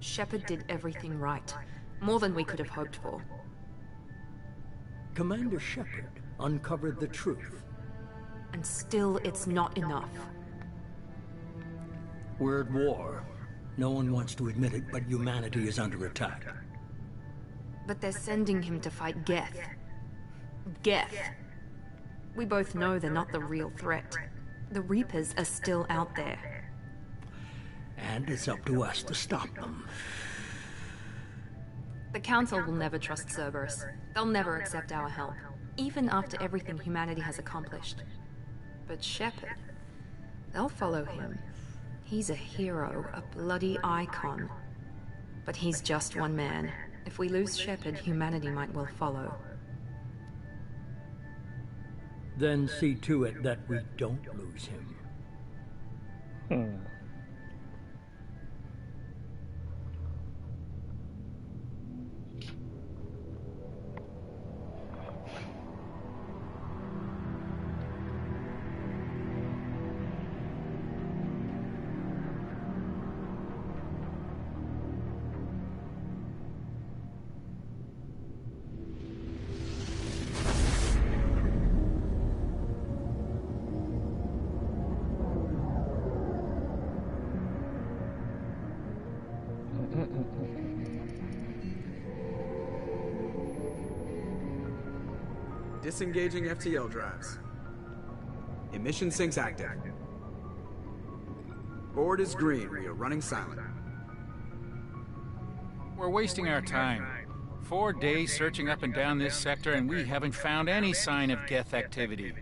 Shepard did everything right. More than we could have hoped for. Commander Shepard uncovered the truth. And still, it's not enough. We're at war. No one wants to admit it, but humanity is under attack. But they're sending him to fight Geth. Geth. We both know they're not the real threat. The Reapers are still out there. And it's up to us to stop them. The Council will never trust Cerberus. They'll never accept our help, even after everything humanity has accomplished. But Shepard, they'll follow him. He's a hero, a bloody icon. But he's just one man. If we lose Shepard, humanity might well follow. Then see to it that we don't lose him. Disengaging FTL drives. Emission sinks active. Board is green. We are running silent. We're wasting our time. 4 days searching up and down this sector, and we haven't found any sign of Geth activity.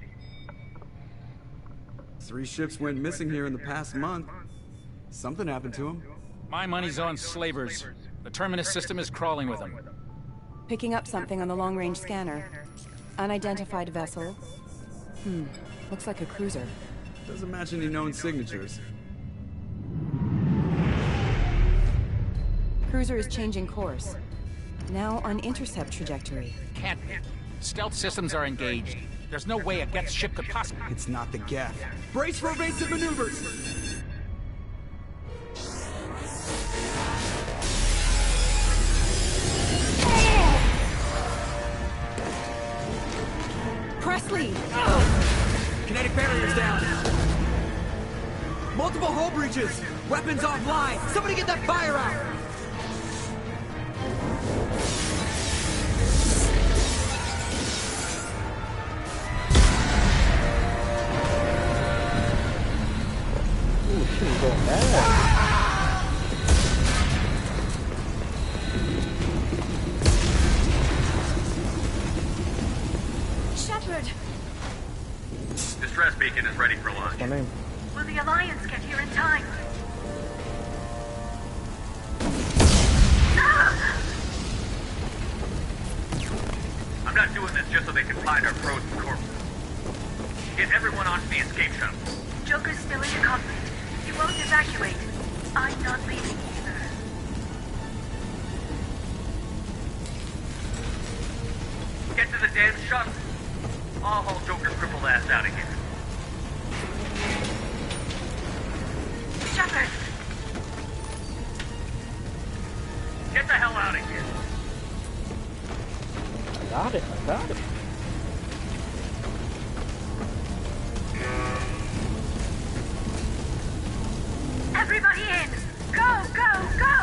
3 ships went missing here in the past month. Something happened to them. My money's on slavers. The Terminus system is crawling with them. Picking up something on the long-range scanner. Unidentified vessel. Looks like a cruiser. Doesn't match any known signatures. Cruiser is changing course. Now on intercept trajectory. Can't be. Stealth systems are engaged. There's no way a Geth ship could possibly... It's not the Geth. Brace for evasive maneuvers! Presley! Kinetic barriers down! Multiple hull breaches! Weapons offline! Somebody get that fire out! Ooh, she's going bad. Distress beacon is ready for launch. My name. Will the Alliance get here in time? I'm not doing this just so they can find our frozen corpses. Get everyone onto the escape shuttle. Joker's still in the cockpit. He won't evacuate. I'm not leaving either. Get to the damn shuttle. I'll haul Joker's crippled ass out of here. Shepard! Get the hell out of here. I got it. I got it. Everybody in! Go, go, go!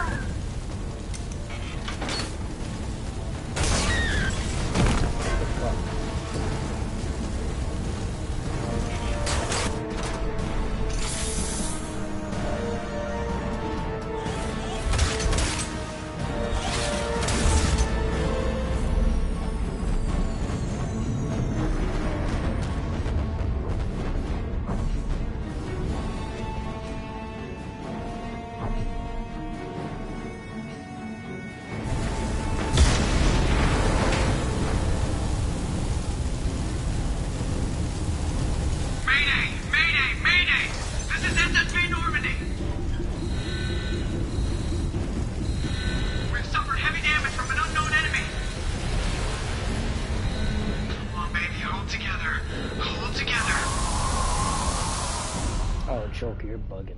Oh, Joker, you're bugging.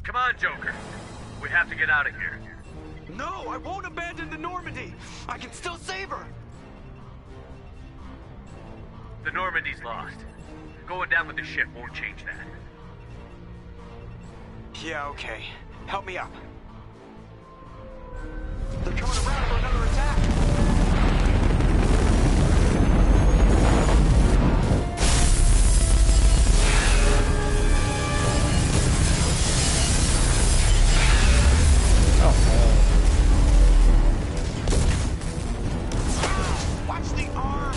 Come on, Joker. We have to get out of here. No, I won't abandon the Normandy. I can still save her. The Normandy's lost. Going down with the ship won't change that. Yeah, okay. Help me up. They're coming around for another attack. Watch the arm!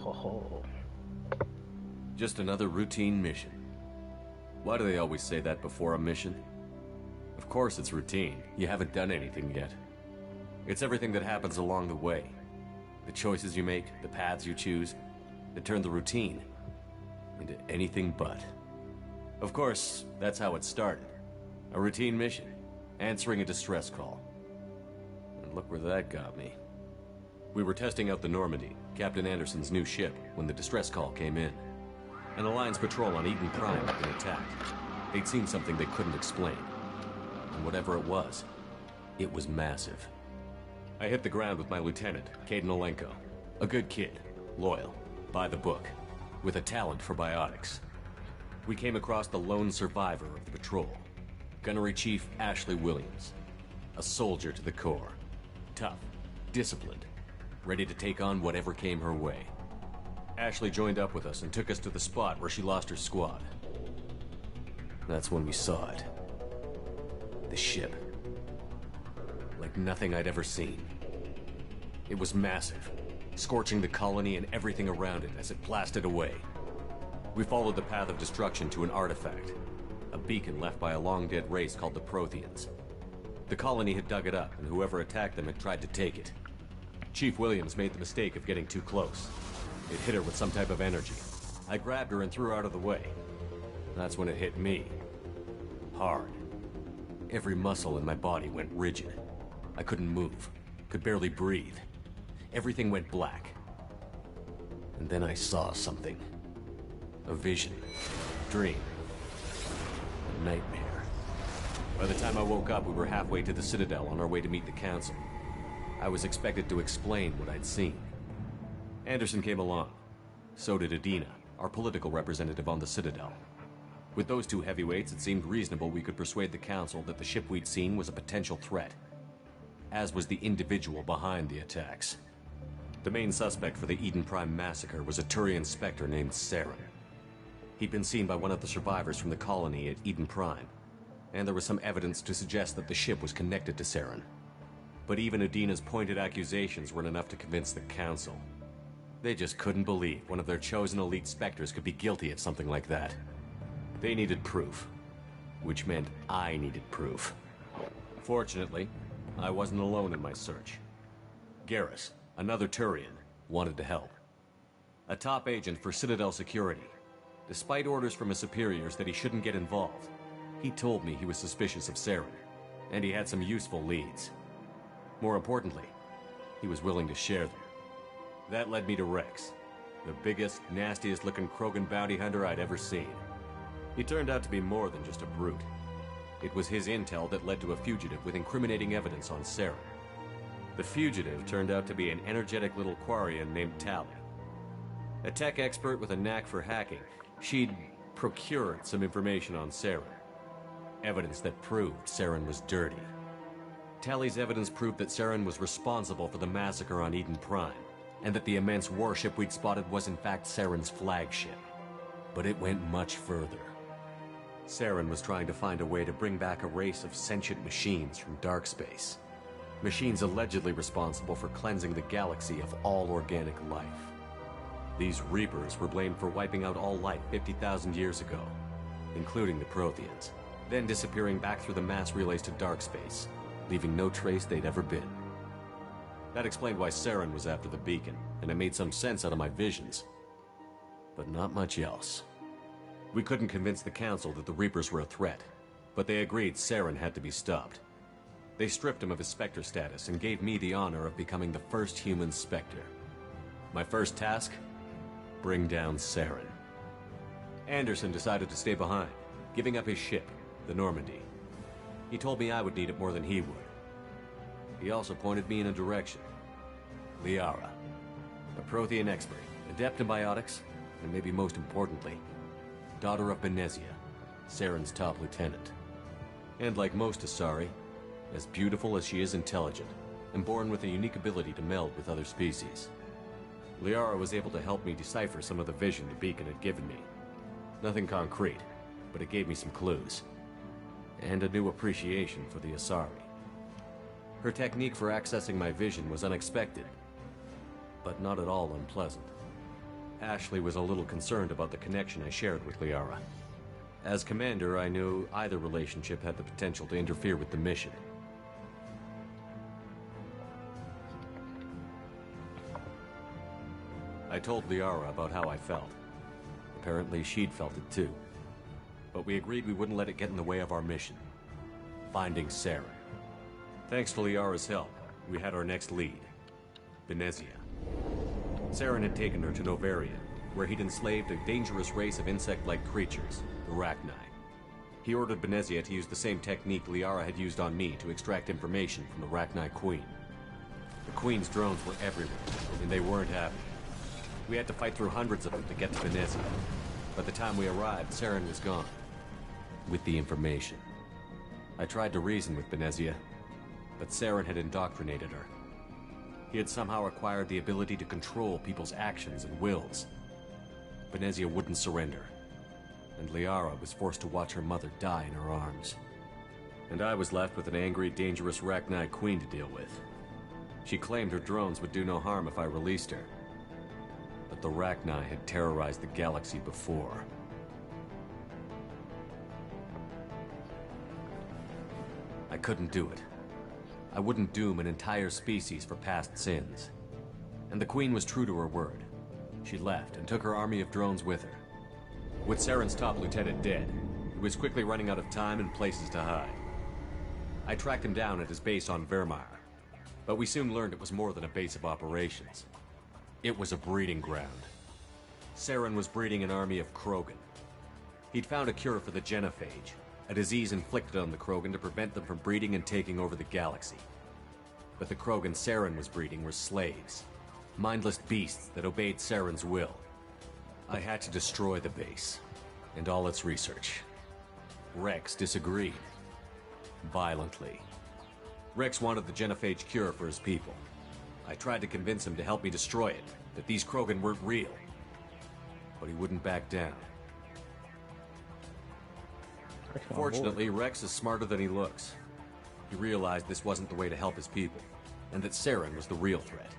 Oh. Just another routine mission. Why do they always say that before a mission? Of course it's routine. You haven't done anything yet. It's everything that happens along the way. The choices you make, the paths you choose, that turn the routine into anything but. Of course, that's how it started. A routine mission, answering a distress call. And look where that got me. We were testing out the Normandy, Captain Anderson's new ship, when the distress call came in. An Alliance patrol on Eden Prime had been attacked. They'd seen something they couldn't explain. And whatever it was massive. I hit the ground with my lieutenant, Caden Olenko. A good kid, loyal, by the book, with a talent for biotics. We came across the lone survivor of the patrol, Gunnery Chief Ashley Williams. A soldier to the core. Tough, disciplined, ready to take on whatever came her way. Ashley joined up with us and took us to the spot where she lost her squad. That's when we saw it. The ship. Like nothing I'd ever seen. It was massive, scorching the colony and everything around it as it blasted away. We followed the path of destruction to an artifact, a beacon left by a long-dead race called the Protheans. The colony had dug it up, and whoever attacked them had tried to take it. Chief Williams made the mistake of getting too close. It hit her with some type of energy. I grabbed her and threw her out of the way. That's when it hit me. Hard. Every muscle in my body went rigid. I couldn't move, could barely breathe. Everything went black. And then I saw something. A vision. Dream. A nightmare. By the time I woke up, we were halfway to the Citadel on our way to meet the Council. I was expected to explain what I'd seen. Anderson came along. So did Adina, our political representative on the Citadel. With those two heavyweights, it seemed reasonable we could persuade the Council that the ship we'd seen was a potential threat. As was the individual behind the attacks. The main suspect for the Eden Prime massacre was a Turian Spectre named Saren. He'd been seen by one of the survivors from the colony at Eden Prime, and there was some evidence to suggest that the ship was connected to Saren. But even Adina's pointed accusations weren't enough to convince the Council. They just couldn't believe one of their chosen elite Spectres could be guilty of something like that. They needed proof. which meant I needed proof. Fortunately, I wasn't alone in my search. Garrus, another Turian, wanted to help. A top agent for Citadel Security. Despite orders from his superiors that he shouldn't get involved, he told me he was suspicious of Saren, and he had some useful leads. More importantly, he was willing to share them. That led me to Rex, the biggest, nastiest-looking Krogan bounty hunter I'd ever seen. He turned out to be more than just a brute. It was his intel that led to a fugitive with incriminating evidence on Saren. The fugitive turned out to be an energetic little Quarian named Tali. A tech expert with a knack for hacking, she'd procured some information on Saren. Evidence that proved Saren was dirty. Tali's evidence proved that Saren was responsible for the massacre on Eden Prime, and that the immense warship we'd spotted was in fact Saren's flagship. But it went much further. Saren was trying to find a way to bring back a race of sentient machines from dark space. Machines allegedly responsible for cleansing the galaxy of all organic life. These Reapers were blamed for wiping out all life 50,000 years ago, including the Protheans, then disappearing back through the mass relays to dark space, leaving no trace they'd ever been. That explained why Saren was after the beacon, and it made some sense out of my visions. But not much else. We couldn't convince the Council that the Reapers were a threat, but they agreed Saren had to be stopped. They stripped him of his Spectre status and gave me the honor of becoming the first human Spectre. My first task? Bring down Saren. Anderson decided to stay behind, giving up his ship, the Normandy. He told me I would need it more than he would. He also pointed me in a direction. Liara, a Prothean expert, adept in biotics, and maybe most importantly, daughter of Benezia, Saren's top lieutenant. And like most Asari, as beautiful as she is intelligent, and born with a unique ability to meld with other species. Liara was able to help me decipher some of the vision the beacon had given me. Nothing concrete, but it gave me some clues. And a new appreciation for the Asari. Her technique for accessing my vision was unexpected, but not at all unpleasant. Ashley was a little concerned about the connection I shared with Liara. As commander, I knew either relationship had the potential to interfere with the mission. I told Liara about how I felt. Apparently she'd felt it too. But we agreed we wouldn't let it get in the way of our mission. Finding Saren. Thanks to Liara's help, we had our next lead. Benezia. Saren had taken her to Novaria, where he'd enslaved a dangerous race of insect-like creatures, the Rachni. He ordered Benezia to use the same technique Liara had used on me to extract information from the Rachni Queen. The Queen's drones were everywhere, and they weren't happy. We had to fight through hundreds of them to get to Benezia. By the time we arrived, Saren was gone. With the information. I tried to reason with Benezia, but Saren had indoctrinated her. He had somehow acquired the ability to control people's actions and wills. Benezia wouldn't surrender, and Liara was forced to watch her mother die in her arms. And I was left with an angry, dangerous Rachni Queen to deal with. She claimed her drones would do no harm if I released her. But the Rachni had terrorized the galaxy before. I couldn't do it. I wouldn't doom an entire species for past sins. And the Queen was true to her word. She left and took her army of drones with her. With Saren's top lieutenant dead, he was quickly running out of time and places to hide. I tracked him down at his base on Vermeer, but we soon learned it was more than a base of operations. It was a breeding ground. Saren was breeding an army of Krogan. He'd found a cure for the genophage, a disease inflicted on the Krogan to prevent them from breeding and taking over the galaxy. But the Krogan Saren was breeding were slaves, mindless beasts that obeyed Saren's will. I had to destroy the base, and all its research. Rex disagreed. Violently. Rex wanted the genophage cure for his people. I tried to convince him to help me destroy it, that these Krogan weren't real. But he wouldn't back down. Fortunately, Rex is smarter than he looks. He realized this wasn't the way to help his people, and that Saren was the real threat.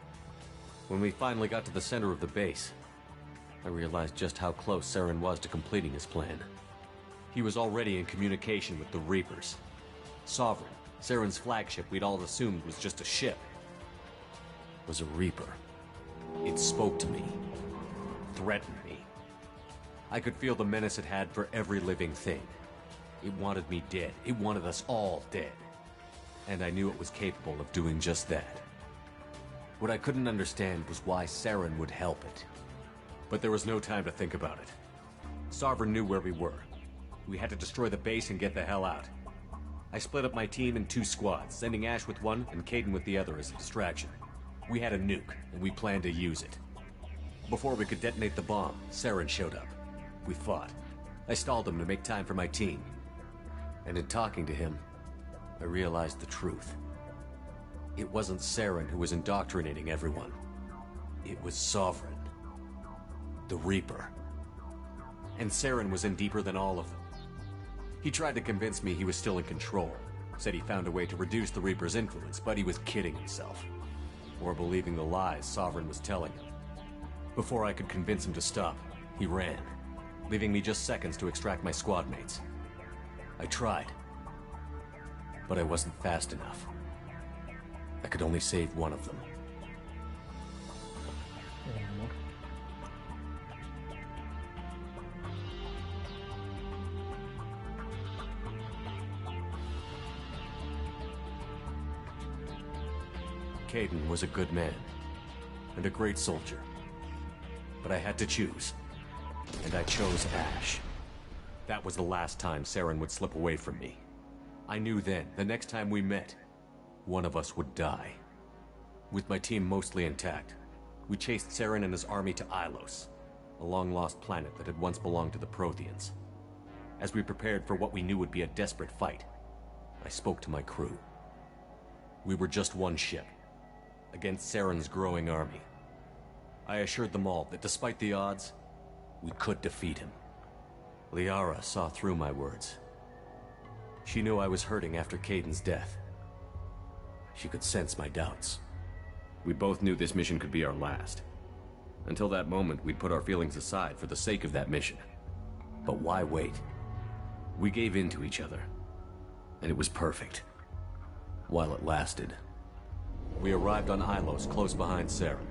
When we finally got to the center of the base, I realized just how close Saren was to completing his plan. He was already in communication with the Reapers. Sovereign, Saren's flagship we'd all assumed was just a ship, was a Reaper. It spoke to me, threatened me. I could feel the menace it had for every living thing. It wanted me dead. It wanted us all dead. And I knew it was capable of doing just that. What I couldn't understand was why Saren would help it. But there was no time to think about it. Sovereign knew where we were. We had to destroy the base and get the hell out. I split up my team in 2 squads, sending Ash with one and Caden with the other as a distraction. We had a nuke, and we planned to use it. Before we could detonate the bomb, Saren showed up. We fought. I stalled him to make time for my team. And in talking to him, I realized the truth. It wasn't Saren who was indoctrinating everyone. It was Sovereign. The Reaper. And Saren was in deeper than all of them. He tried to convince me he was still in control. Said he found a way to reduce the Reaper's influence, but he was kidding himself. Or believing the lies Sovereign was telling him. Before I could convince him to stop, he ran, leaving me just seconds to extract my squad mates. I tried, but I wasn't fast enough. I could only save one of them. Caden was a good man, and a great soldier. But I had to choose, and I chose Ash. That was the last time Saren would slip away from me. I knew then, the next time we met, one of us would die. With my team mostly intact, we chased Saren and his army to Ilos, a long-lost planet that had once belonged to the Protheans. As we prepared for what we knew would be a desperate fight, I spoke to my crew. We were just one ship, against Saren's growing army. I assured them all that despite the odds, we could defeat him. Liara saw through my words. She knew I was hurting after Caden's death. She could sense my doubts. We both knew this mission could be our last. Until that moment, we'd put our feelings aside for the sake of that mission. But why wait? We gave in to each other, and it was perfect. While it lasted. We arrived on Ilos, close behind Saren.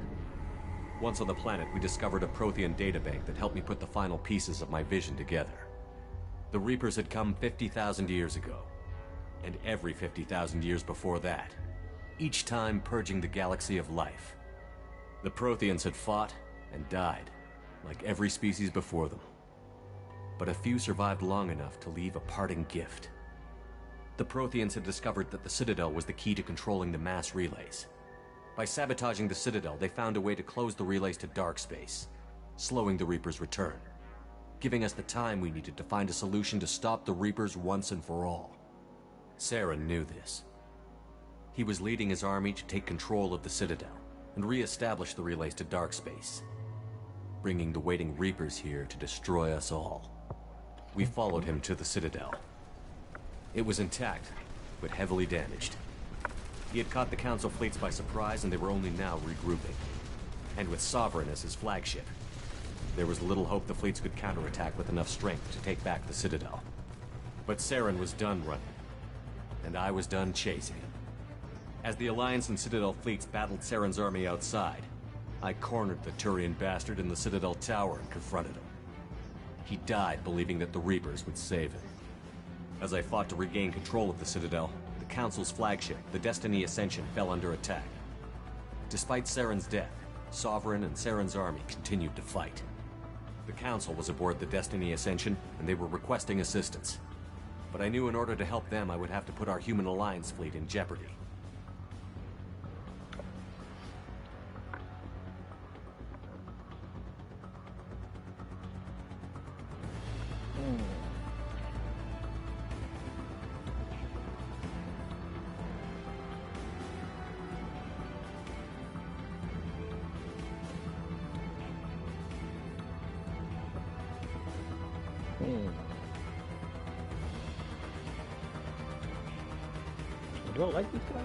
Once on the planet, we discovered a Prothean databank that helped me put the final pieces of my vision together. The Reapers had come 50,000 years ago, and every 50,000 years before that, each time purging the galaxy of life. The Protheans had fought and died, like every species before them. But a few survived long enough to leave a parting gift. The Protheans had discovered that the Citadel was the key to controlling the mass relays. By sabotaging the Citadel, they found a way to close the relays to dark space, slowing the Reapers' return, giving us the time we needed to find a solution to stop the Reapers once and for all. Saren knew this. He was leading his army to take control of the Citadel and re-establish the relays to dark space, bringing the waiting Reapers here to destroy us all. We followed him to the Citadel. It was intact, but heavily damaged. He had caught the Council fleets by surprise, and they were only now regrouping. And with Sovereign as his flagship, there was little hope the fleets could counterattack with enough strength to take back the Citadel. But Saren was done running, and I was done chasing him. As the Alliance and Citadel fleets battled Saren's army outside, I cornered the Turian bastard in the Citadel tower and confronted him. He died believing that the Reapers would save him. As I fought to regain control of the Citadel, the Council's flagship, the Destiny Ascension, fell under attack. Despite Saren's death, Sovereign and Saren's army continued to fight. The Council was aboard the Destiny Ascension, and they were requesting assistance. But I knew in order to help them, I would have to put our human Alliance fleet in jeopardy. You don't like these guys?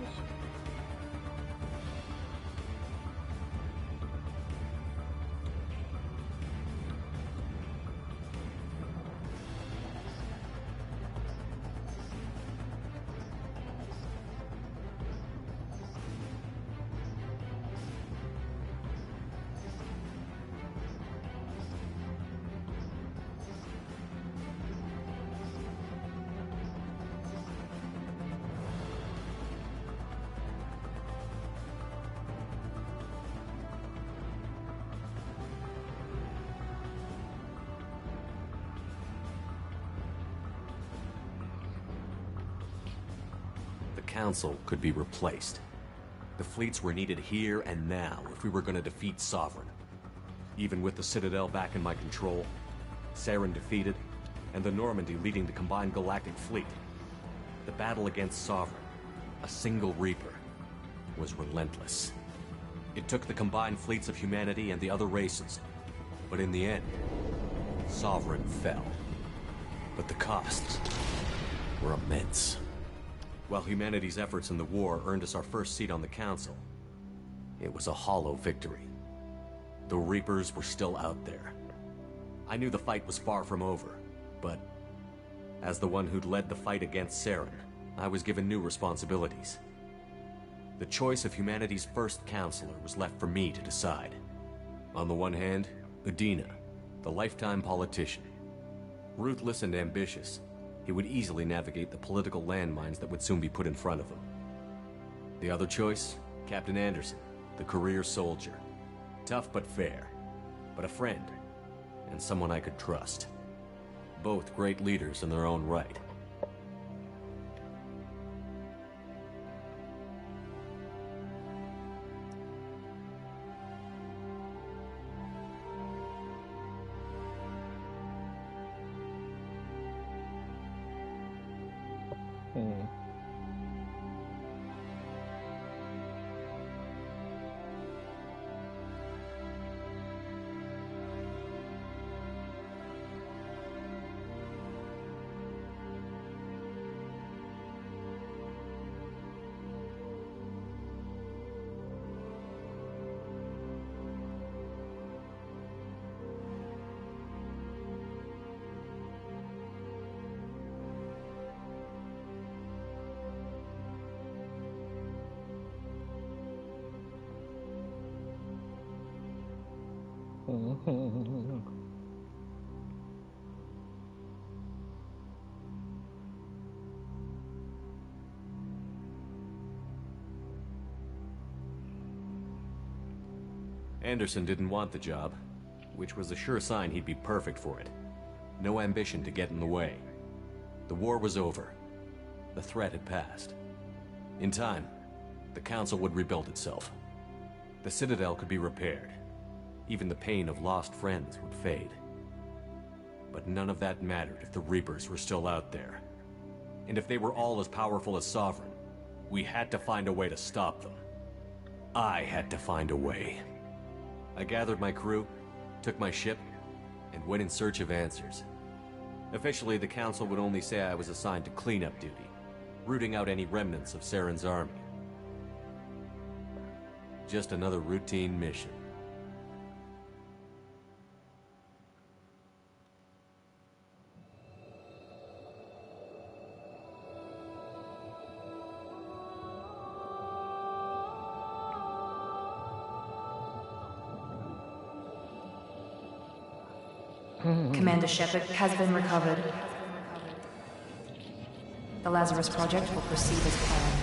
Council could be replaced. The fleets were needed here and now if we were going to defeat Sovereign. Even with the Citadel back in my control, Saren defeated, and the Normandy leading the combined galactic fleet, the battle against Sovereign, a single Reaper, was relentless. It took the combined fleets of humanity and the other races, but in the end, Sovereign fell. But the costs were immense. While humanity's efforts in the war earned us our first seat on the Council, it was a hollow victory. The Reapers were still out there. I knew the fight was far from over, but as the one who'd led the fight against Saren, I was given new responsibilities. The choice of humanity's first counselor was left for me to decide. On the one hand, Udina, the lifetime politician. Ruthless and ambitious, he would easily navigate the political landmines that would soon be put in front of him. The other choice, Captain Anderson, the career soldier. Tough but fair, but a friend, and someone I could trust. Both great leaders in their own right. Anderson didn't want the job, which was a sure sign he'd be perfect for it. No ambition to get in the way. The war was over. The threat had passed. In time, the Council would rebuild itself. The Citadel could be repaired. Even the pain of lost friends would fade. But none of that mattered if the Reapers were still out there. And if they were all as powerful as Sovereign, we had to find a way to stop them. I had to find a way. I gathered my crew, took my ship, and went in search of answers. Officially, the Council would only say I was assigned to cleanup duty, rooting out any remnants of Saren's army. Just another routine mission. Commander Shepard has been recovered. The Lazarus Project will proceed as planned.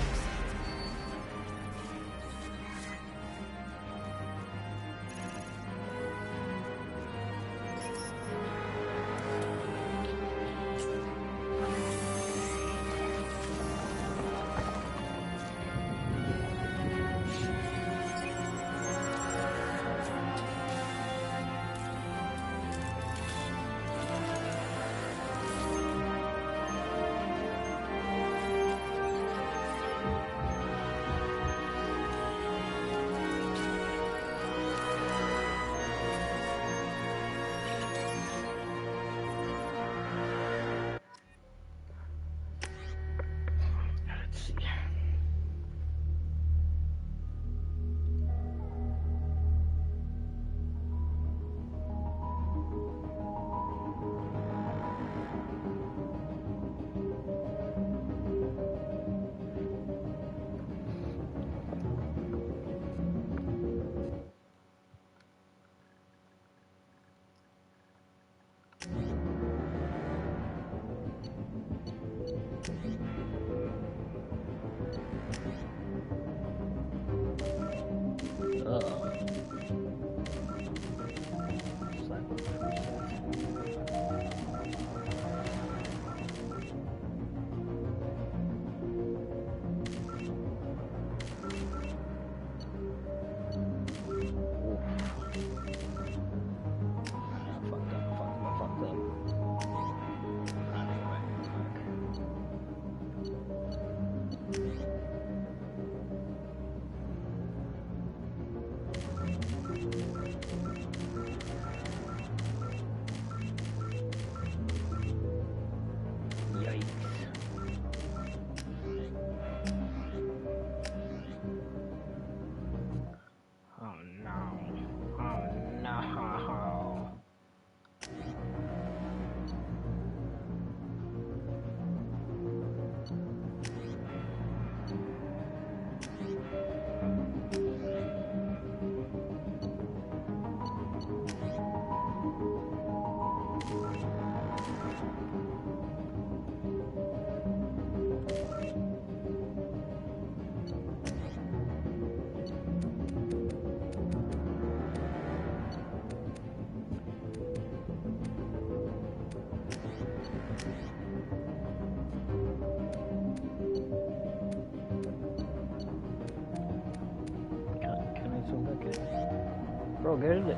Bro, get in it.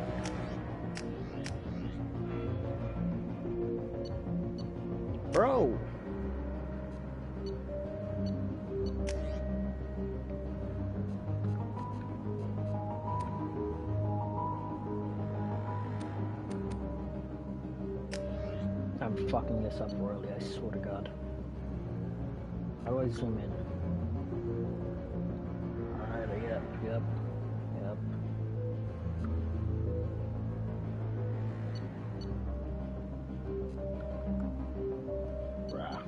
Bro! I'm fucking this up royally, I swear to God. How do I zoom in? Alright, yep. Bruh.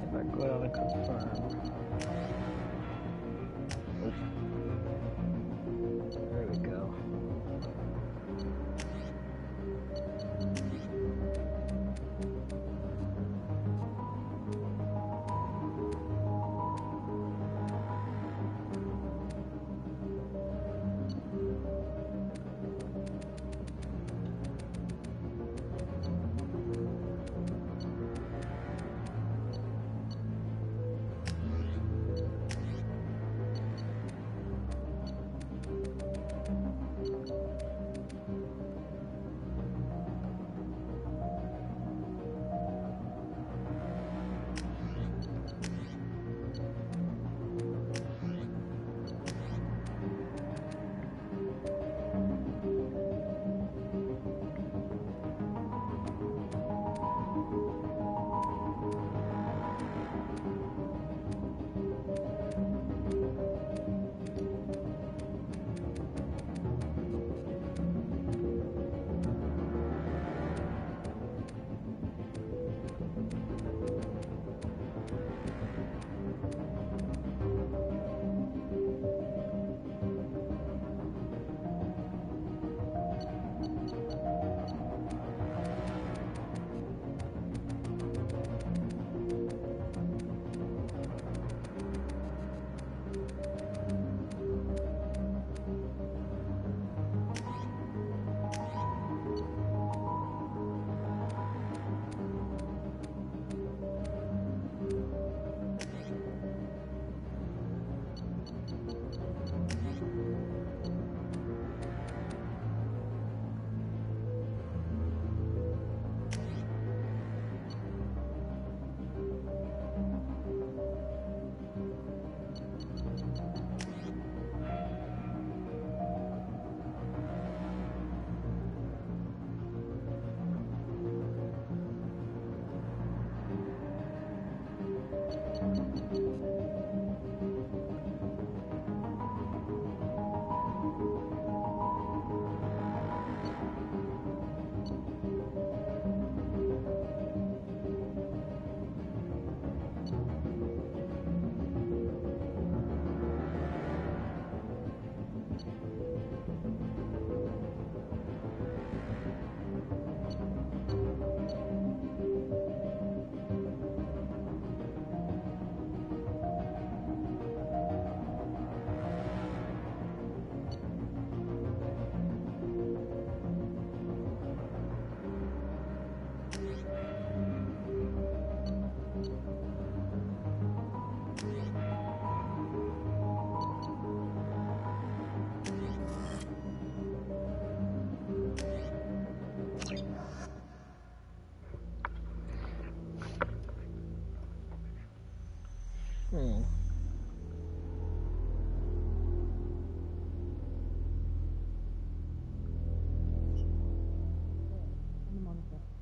If I go down and confirm. There we go.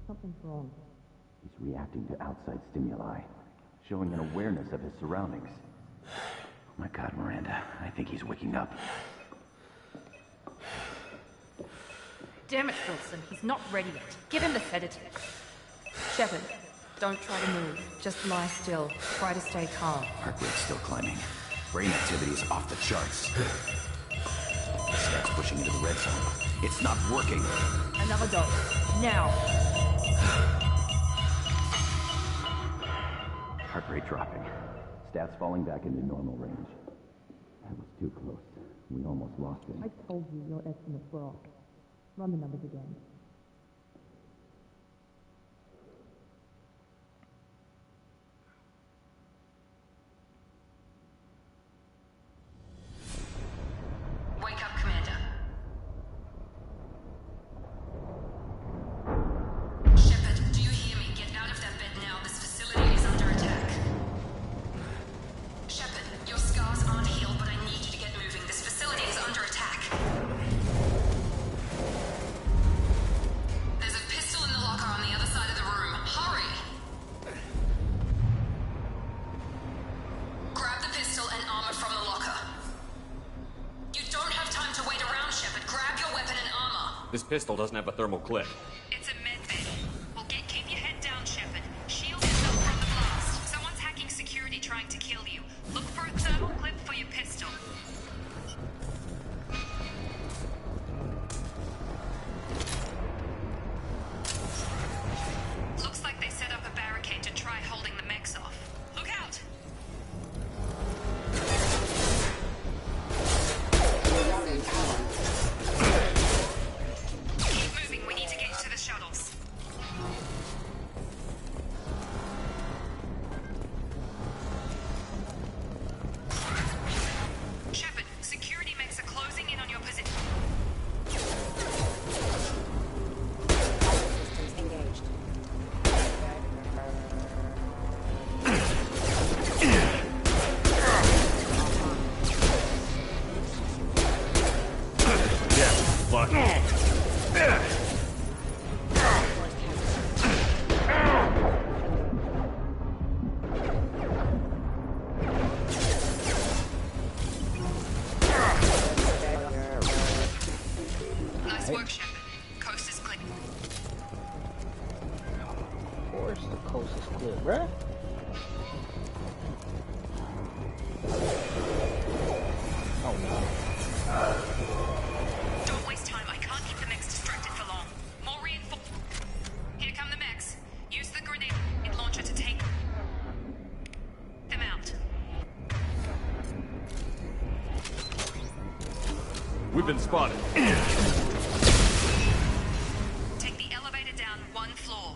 Something's wrong. He's reacting to outside stimuli, showing an awareness of his surroundings. Oh my God, Miranda, I think he's waking up. Damn it, Wilson. He's not ready yet. Give him the sedative. Shepard, don't try to move. Just lie still. Try to stay calm. Heart rate's still climbing. Brain activity is off the charts. Stats pushing into the red zone. It's not working. Another dose. Now. Heart rate dropping. Stats falling back into normal range. That was too close. We almost lost him. I told you your estimates were off. Run the numbers again. Wake up, Commander. Shepard, do you hear me? Get out of that bed now. This facility is under attack. Shepard, your scars aren't healed, but I need you to get moving. This facility is under attack. There's a pistol in the locker on the other side of the room. Hurry! Grab the pistol and armor from the locker. You don't have time to wait around, Shepard. Grab your weapon and armor. This pistol doesn't have a thermal clip. It's a med bay. Well, keep your head down, Shepard. Shield yourself from the blast. Someone's hacking security trying to kill you. Look for a thermal clip for your pistol. Looks like they set up a barricade to try holding the mechs off. Look out! Keep moving. We need to get to the shuttles. Shepard, security mechs are closing in on your position. Systems engaged. Nice work, Shepard. Coast is clear. Of course, the coast is clear, bruh. Oh no. Don't waste time. I can't keep the mechs distracted for long. More reinforcements. Here come the mechs. Use the grenade launcher to take them out. We've been spotted. Take the elevator down one floor.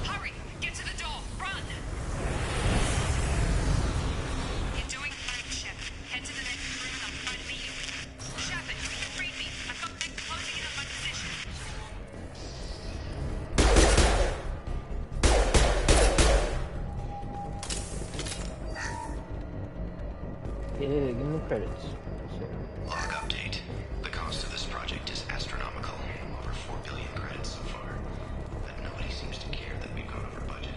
Hurry! Get to the door! Run! You're doing fine, Shepard. Head to the next room and I'll try to meet you. Shepard, you can read me. I've got them closing in on my position. Yeah, give me the credits. Log update. The cost of this project is astronomical. Over 4 billion credits so far. But nobody seems to care that we've gone over budget.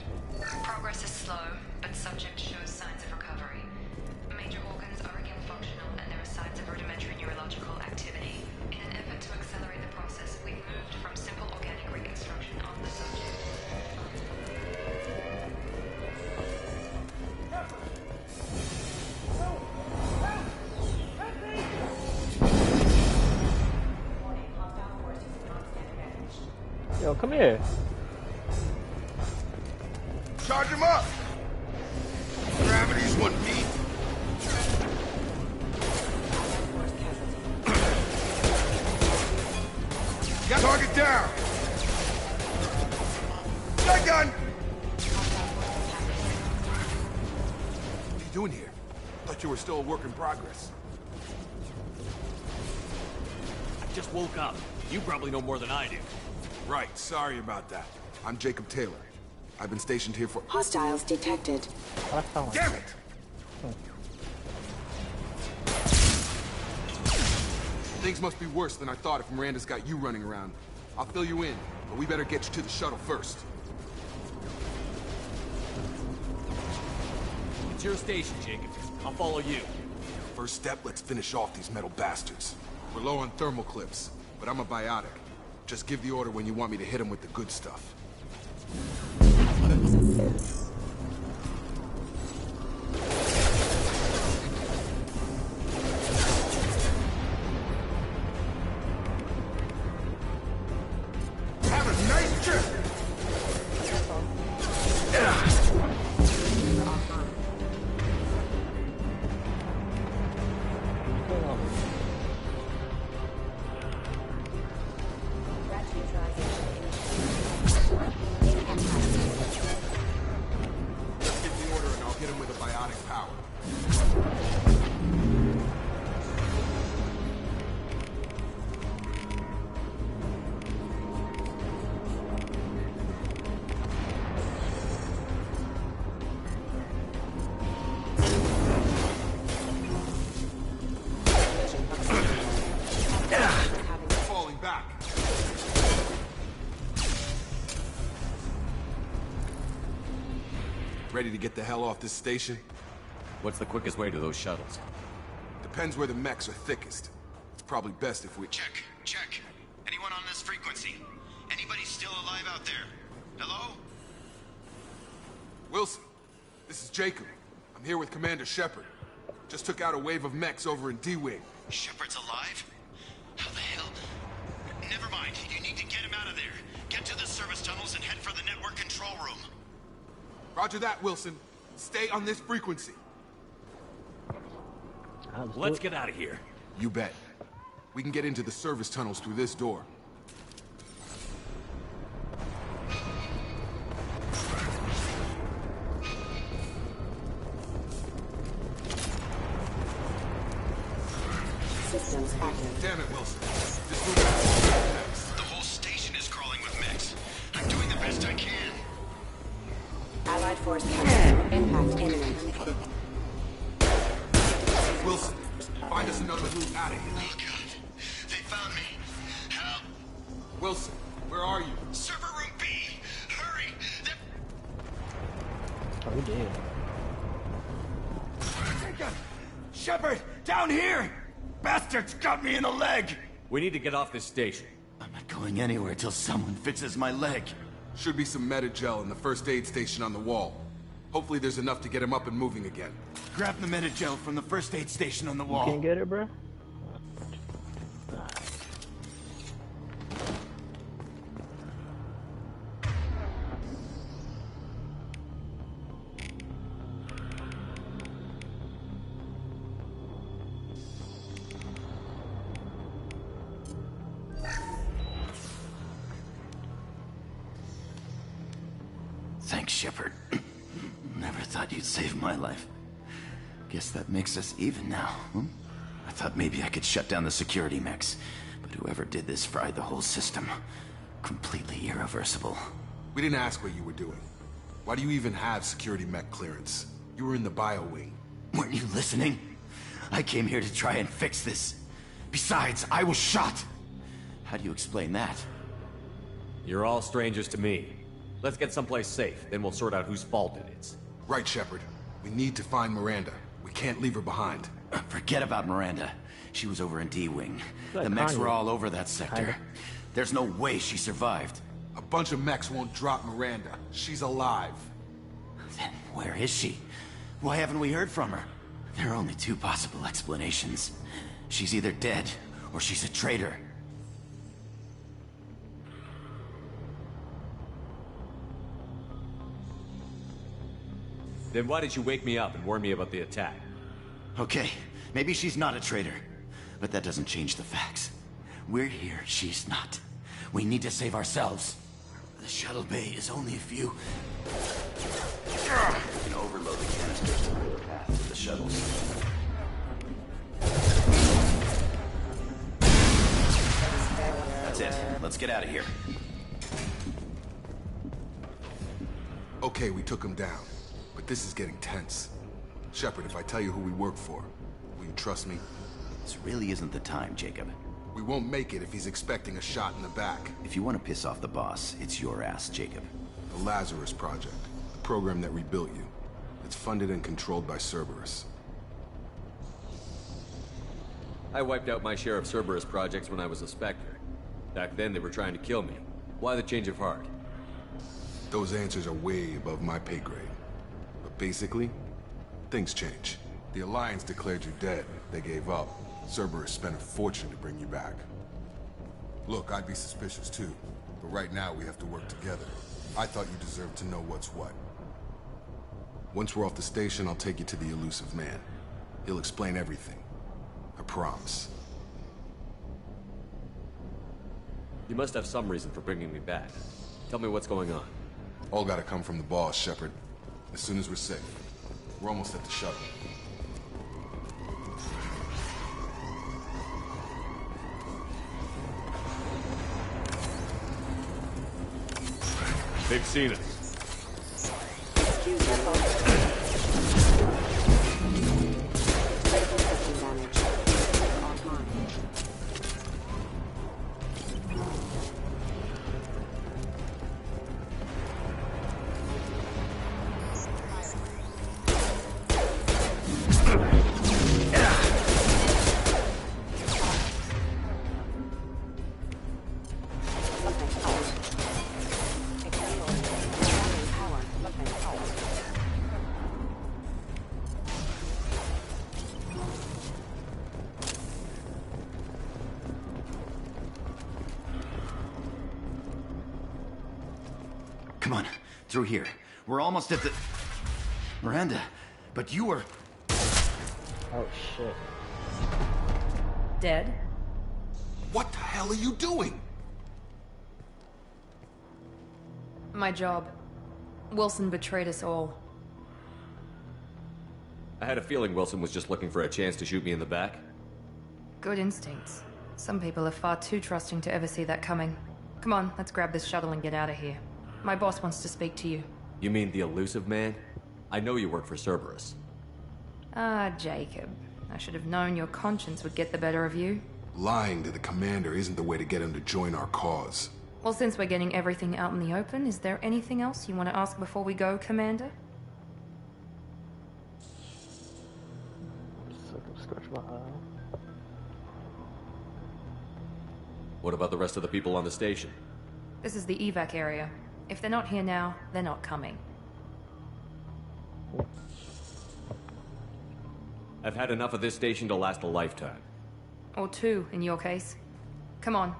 Progress is slow, but subject shows signs of recovery. Major organs are again functional, and there are signs of rudimentary neurological activity. In an effort to accelerate the process, we've moved from simple organic reconstruction of the subject. Yo, come here. Charge him up! Gravity's one beat. Got target down! Gun! What are you doing here? Thought you were still a work in progress. I just woke up. You probably know more than I do. Right, sorry about that. I'm Jacob Taylor. I've been stationed here for— Hostiles detected. Damn it! Things must be worse than I thought if Miranda's got you running around. I'll fill you in, but we better get you to the shuttle first. It's your station, Jacob. I'll follow you. First step, let's finish off these metal bastards. We're low on thermal clips, but I'm a biotic. Just give the order when you want me to hit them with the good stuff. Have a nice trip! Ready to get the hell off this station? What's the quickest way to those shuttles? Depends where the mechs are thickest. It's probably best if we... Check. Anyone on this frequency? Anybody still alive out there? Hello? Wilson, this is Jacob. I'm here with Commander Shepard. Just took out a wave of mechs over in D-Wing. Shepard's alive? How the hell? Never mind. You need to get him out of there. Get to the service tunnels and head for the network control room. Roger that, Wilson. Stay on this frequency. Let's get out of here. You bet. We can get into the service tunnels through this door. Systems active. Damn it, Wilson. This room is mechs. The whole station is crawling with mechs. I'm doing the best I can. Allied force capture. Impact imminent. Wilson, find us another route out of here. Oh, God. They found me. Help. Wilson, where are you? Server room B. Hurry. Oh, dear. Shepard, down here! Bastards got me in the leg! We need to get off this station. I'm not going anywhere till someone fixes my leg. Should be some Metagel in the first aid station on the wall. Hopefully there's enough to get him up and moving again. Grab the Metagel from the first aid station on the You wall. can't get it, bro? Thanks, Shepard. Never thought you'd save my life. Guess that makes us even now, hmm? I thought maybe I could shut down the security mechs, but whoever did this fried the whole system. Completely irreversible. We didn't ask what you were doing. Why do you even have security mech clearance? You were in the bio wing. Weren't you listening? I came here to try and fix this. Besides, I was shot. How do you explain that? You're all strangers to me. Let's get someplace safe, then we'll sort out whose fault it is. Right, Shepard. We need to find Miranda. We can't leave her behind. Forget about Miranda. She was over in D-Wing. The mechs were all over that sector. There's no way she survived. A bunch of mechs won't drop Miranda. She's alive. Then where is she? Why haven't we heard from her? There are only two possible explanations. She's either dead, or she's a traitor. Then why did you wake me up and warn me about the attack? Okay, maybe she's not a traitor. But that doesn't change the facts. We're here, she's not. We need to save ourselves. The shuttle bay is only a few... We can overload the canisters to clear the path to the shuttles. That's it. Let's get out of here. Okay, we took him down. But this is getting tense. Shepard, if I tell you who we work for, will you trust me? This really isn't the time, Jacob. We won't make it if he's expecting a shot in the back. If you want to piss off the boss, it's your ass, Jacob. The Lazarus Project. The program that rebuilt you. It's funded and controlled by Cerberus. I wiped out my share of Cerberus projects when I was a Spectre. Back then, they were trying to kill me. Why the change of heart? Those answers are way above my pay grade. But basically, things change. The Alliance declared you dead. They gave up. Cerberus spent a fortune to bring you back. Look, I'd be suspicious too. But right now, we have to work together. I thought you deserved to know what's what. Once we're off the station, I'll take you to the elusive man. He'll explain everything. I promise. You must have some reason for bringing me back. Tell me what's going on. All gotta come from the boss, Shepard. As soon as we're safe. We're almost at the shuttle. They've seen us. Come on, through here. We're almost at the... Miranda, but you were... Oh, shit. Dead? What the hell are you doing? My job. Wilson betrayed us all. I had a feeling Wilson was just looking for a chance to shoot me in the back. Good instincts. Some people are far too trusting to ever see that coming. Come on, let's grab this shuttle and get out of here. My boss wants to speak to you. You mean the elusive man? I know you work for Cerberus. Ah, Jacob. I should have known your conscience would get the better of you. Lying to the commander isn't the way to get him to join our cause. Well, since we're getting everything out in the open, is there anything else you want to ask before we go, Commander? Scratch my eye. What about the rest of the people on the station? This is the evac area. If they're not here now, they're not coming. I've had enough of this station to last a lifetime. Or two, in your case. Come on.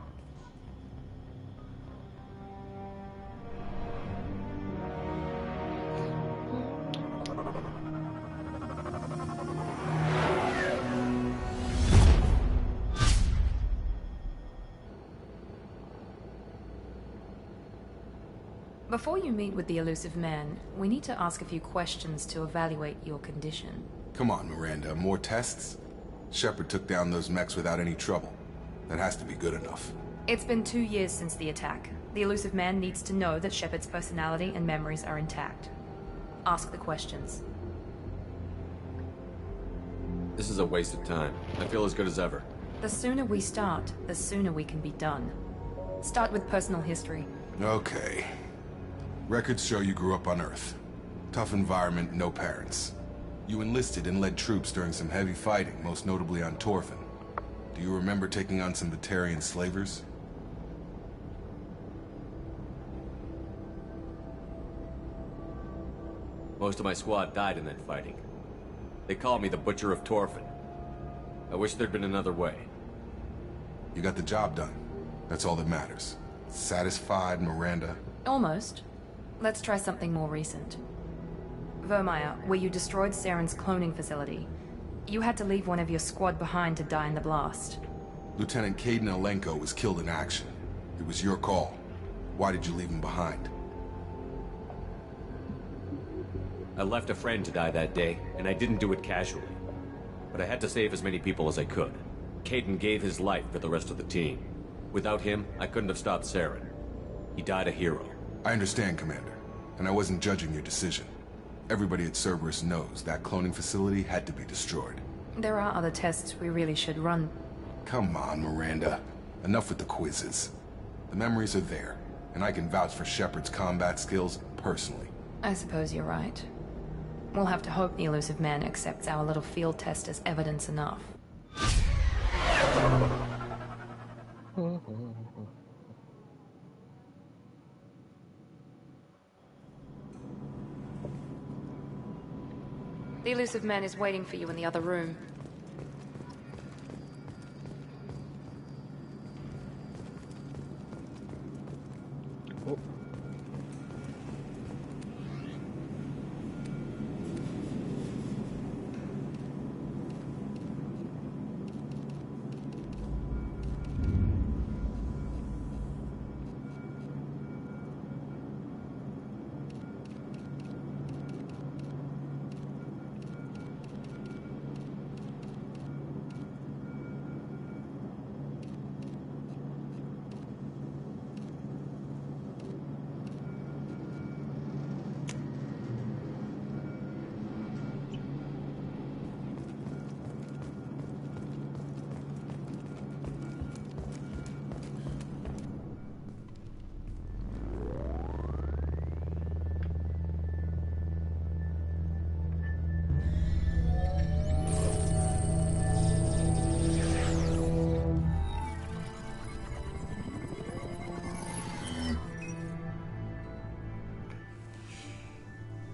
Before you meet with the elusive man, we need to ask a few questions to evaluate your condition. Come on, Miranda. More tests? Shepard took down those mechs without any trouble. That has to be good enough. It's been 2 years since the attack. The elusive man needs to know that Shepard's personality and memories are intact. Ask the questions. This is a waste of time. I feel as good as ever. The sooner we start, the sooner we can be done. Start with personal history. Okay. Records show you grew up on Earth. Tough environment, no parents. You enlisted and led troops during some heavy fighting, most notably on Torfin. Do you remember taking on some Batarian slavers? Most of my squad died in that fighting. They call me the Butcher of Torfin. I wish there'd been another way. You got the job done. That's all that matters. Satisfied, Miranda? Almost. Let's try something more recent. Vermeer, where you destroyed Saren's cloning facility. You had to leave one of your squad behind to die in the blast. Lieutenant Caden Alenko was killed in action. It was your call. Why did you leave him behind? I left a friend to die that day, and I didn't do it casually. But I had to save as many people as I could. Caden gave his life for the rest of the team. Without him, I couldn't have stopped Saren. He died a hero. I understand, Commander. And I wasn't judging your decision. Everybody at Cerberus knows that cloning facility had to be destroyed. There are other tests we really should run. Come on, Miranda. Enough with the quizzes. The memories are there, and I can vouch for Shepard's combat skills personally. I suppose you're right. We'll have to hope the elusive man accepts our little field test as evidence enough. The elusive man is waiting for you in the other room. Oh.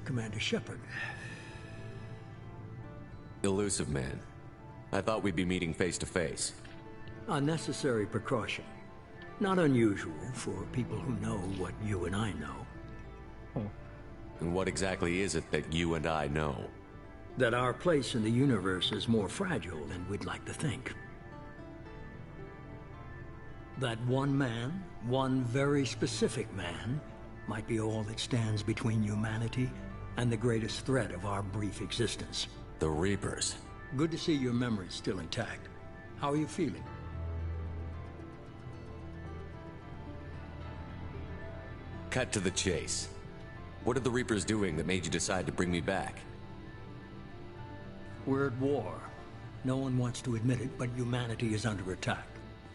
Commander Shepard. Elusive man. I thought we'd be meeting face to face. A necessary precaution. Not unusual for people who know what you and I know. And what exactly is it that you and I know? That our place in the universe is more fragile than we'd like to think. That one man, one very specific man, might be all that stands between humanity and the greatest threat of our brief existence. The Reapers. Good to see your memory's still intact. How are you feeling? Cut to the chase. What are the Reapers doing that made you decide to bring me back? We're at war. No one wants to admit it, but humanity is under attack.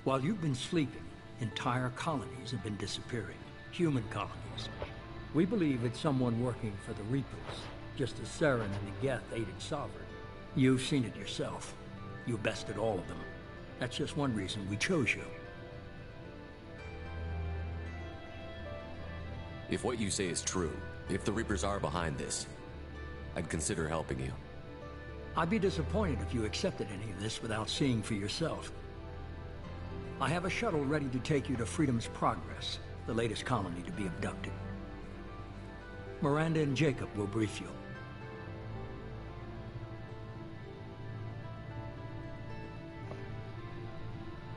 While you've been sleeping, entire colonies have been disappearing. Human colonies. We believe it's someone working for the Reapers, just as Saren and the Geth aided Sovereign. You've seen it yourself. You bested all of them. That's just one reason we chose you. If what you say is true, if the Reapers are behind this, I'd consider helping you. I'd be disappointed if you accepted any of this without seeing for yourself. I have a shuttle ready to take you to Freedom's Progress, the latest colony to be abducted. Miranda and Jacob will brief you.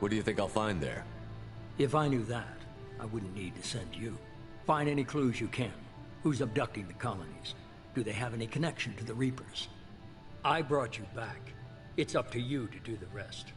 What do you think I'll find there? If I knew that, I wouldn't need to send you. Find any clues you can. Who's abducting the colonies? Do they have any connection to the Reapers? I brought you back. It's up to you to do the rest.